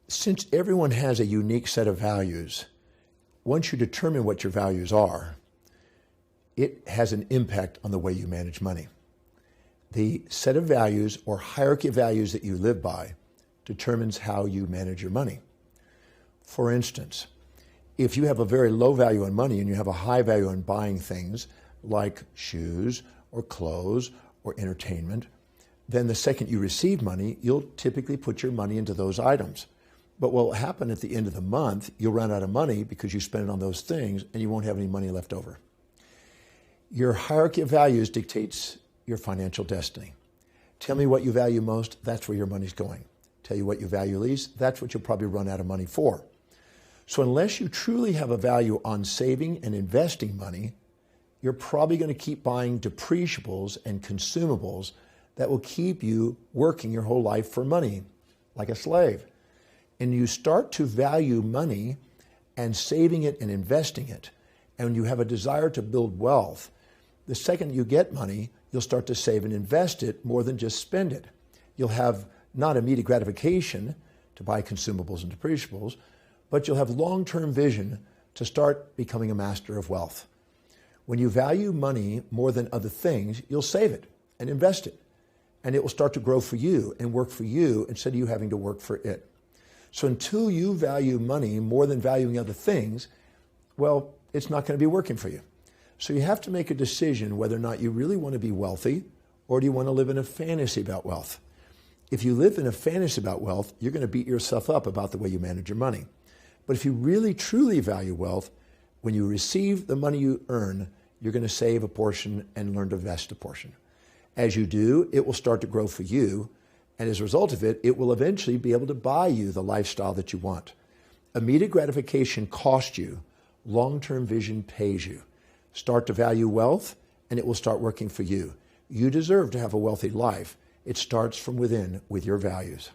Since everyone has a unique set of values, once you determine what your values are, it has an impact on the way you manage money. The set of values or hierarchy of values that you live by determines how you manage your money. For instance, if you have a very low value on money and you have a high value on buying things like shoes or clothes or entertainment, then the second you receive money, you'll typically put your money into those items. But what will happen at the end of the month, you'll run out of money because you spend it on those things and you won't have any money left over. Your hierarchy of values dictates your financial destiny. Tell me what you value most, that's where your money's going. Tell you what you value least, that's what you'll probably run out of money for. So unless you truly have a value on saving and investing money, you're probably going to keep buying depreciables and consumables that will keep you working your whole life for money, like a slave. And you start to value money and saving it and investing it, and when you have a desire to build wealth, the second you get money, you'll start to save and invest it more than just spend it. You'll have not immediate gratification to buy consumables and depreciables, but you'll have long-term vision to start becoming a master of wealth. When you value money more than other things, you'll save it and invest it, and it will start to grow for you and work for you instead of you having to work for it. So until you value money more than valuing other things, well, it's not going to be working for you. So you have to make a decision whether or not you really want to be wealthy or do you want to live in a fantasy about wealth. If you live in a fantasy about wealth, you're going to beat yourself up about the way you manage your money. But if you really truly value wealth, when you receive the money you earn, you're going to save a portion and learn to invest a portion. As you do, it will start to grow for you, and as a result of it, it will eventually be able to buy you the lifestyle that you want. Immediate gratification costs you. Long-term vision pays you. Start to value wealth, and it will start working for you. You deserve to have a wealthy life. It starts from within with your values.